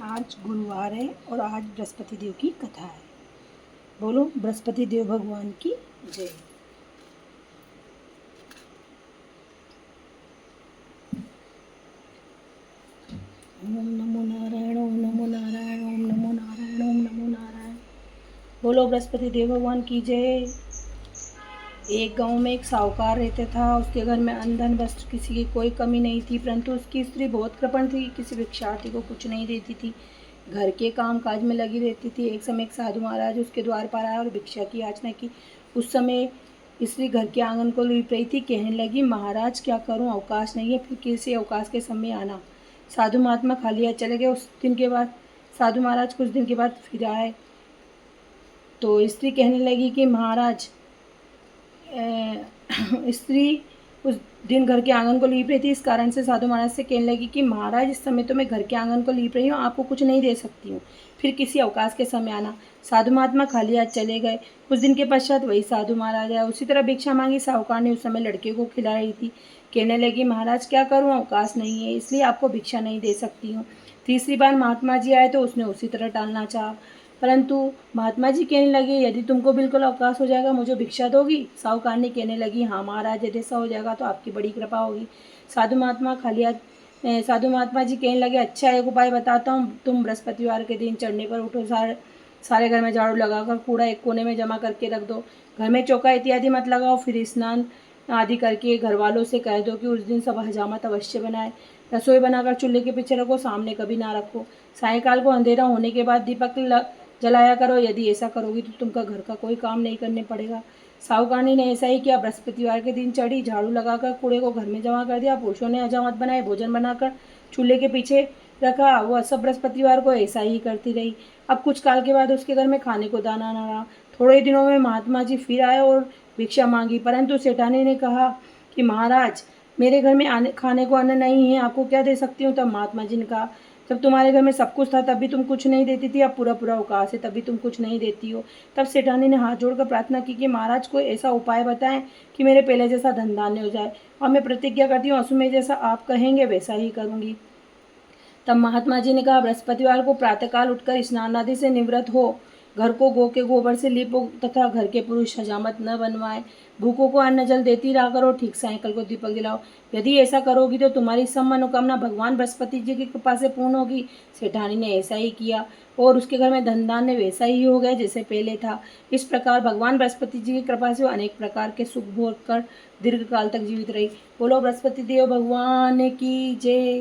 आज गुरुवार है और आज बृहस्पति देव की कथा है। बोलो बृहस्पति देव भगवान की जय। ओम नमो नारायण, ओम नमो नारायण, ओम नमो नारायण, ओम नमो नारायण। बोलो बृहस्पति देव भगवान की जय। एक गांव में एक साहूकार रहता था। उसके घर में अन्न धन वस्त्र किसी की कोई कमी नहीं थी, परंतु उसकी स्त्री बहुत कृपण थी, किसी भिक्षार्थी को कुछ नहीं देती थी, घर के काम काज में लगी रहती थी। एक समय एक साधु महाराज उसके द्वार पर आया और भिक्षा की याचना की। उस समय स्त्री घर के आंगन को लीप रही थी। कहने लगी, महाराज क्या करूं, अवकाश नहीं है, फिर किसी अवकाश के समय आना। साधु महात्मा खाली हाथ चले गए। उस दिन के बाद साधु महाराज कुछ दिन के बाद फिर आए तो स्त्री कहने लगी कि महाराज, स्त्री उस दिन घर के आंगन को लीप रही थी। इस कारण से साधु महाराज से कहने लगी कि महाराज, इस समय तो मैं घर के आंगन को लीप रही हूँ, आपको कुछ नहीं दे सकती हूँ, फिर किसी अवकाश के समय आना। साधु महात्मा खाली हाथ चले गए। कुछ दिन के पश्चात वही साधु महाराज आया। उसी तरह भिक्षा मांगी। साहूकार ने उस समय लड़के को खिला रही थी। कहने लगी, महाराज क्या करूँ, अवकाश नहीं है, इसलिए आपको भिक्षा नहीं दे सकती हूँ। तीसरी बार महात्मा जी आए तो उसने उसी तरह टालना चाहा, परंतु महात्मा जी कहने लगे, यदि तुमको बिल्कुल अवकाश हो जाएगा मुझे भिक्षा दोगी। साहूकारनी कहने लगी, हाँ महाराज, यदि ऐसा हो जाएगा तो आपकी बड़ी कृपा होगी। साधु महात्मा जी कहने लगे, अच्छा एक उपाय बताता हूँ, तुम बृहस्पतिवार के दिन चढ़ने पर उठो, सारे घर में झाड़ू लगाकर कूड़ा एक कोने में जमा करके रख दो, घर में चौका इत्यादि मत लगाओ, फिर स्नान आदि करके घर वालों से कह दो कि उस दिन सब हजामत अवश्य बनाए। रसोई बनाकर चूल्हे के पीछे रखो, सामने कभी ना रखो। सायंकाल को अंधेरा होने के बाद दीपक जलाया करो। यदि ऐसा करोगी तो तुमका घर का कोई काम नहीं करने पड़ेगा। साहूकारनी ने ऐसा ही किया। बृहस्पतिवार के दिन चढ़ी, झाड़ू लगाकर कूड़े को घर में जमा कर दिया। पुरुषों ने हजामत बनाए, भोजन बनाकर चूल्हे के पीछे रखा। वह सब बृहस्पतिवार को ऐसा ही करती रही। अब कुछ काल के बाद उसके घर में खाने को दाना न रहा। थोड़े दिनों में महात्मा जी फिर आए और भिक्षा मांगी, परंतु सेठानी ने कहा कि महाराज, मेरे घर में खाने को अन्न नहीं है, आपको क्या दे सकती हूँ। तब महात्मा जी ने कहा, जब तुम्हारे घर में सब कुछ था तब भी तुम कुछ नहीं देती थी, अब पूरा पूरा अवकाश है तब भी तुम कुछ नहीं देती हो। तब सेठानी ने हाथ जोड़कर प्रार्थना की कि महाराज, कोई ऐसा उपाय बताएं कि मेरे पहले जैसा धन धान्य हो जाए, और मैं प्रतिज्ञा करती हूँ असुमेध जैसा आप कहेंगे वैसा ही करूँगी। तब महात्मा जी ने कहा, बृहस्पतिवार को प्रातःकाल उठकर स्नान आदि से निवृत्त हो, घर को गौ के गोबर से लीपो तथा घर के पुरुष हजामत न बनवाएं, भूखों को अन्न जल देती रहा करो, ठीक सायंकाल को दीपक जलाओ। यदि ऐसा करोगी तो तुम्हारी सब मनोकामना भगवान बृहस्पति जी की कृपा से पूर्ण होगी। सेठानी ने ऐसा ही किया और उसके घर में धन धान्य वैसा ही हो गया जैसे पहले था। इस प्रकार भगवान बृहस्पति जी की कृपा से अनेक प्रकार के सुख भोग कर दीर्घ काल तक जीवित रही। बोलो बृहस्पति देव भगवान की जय।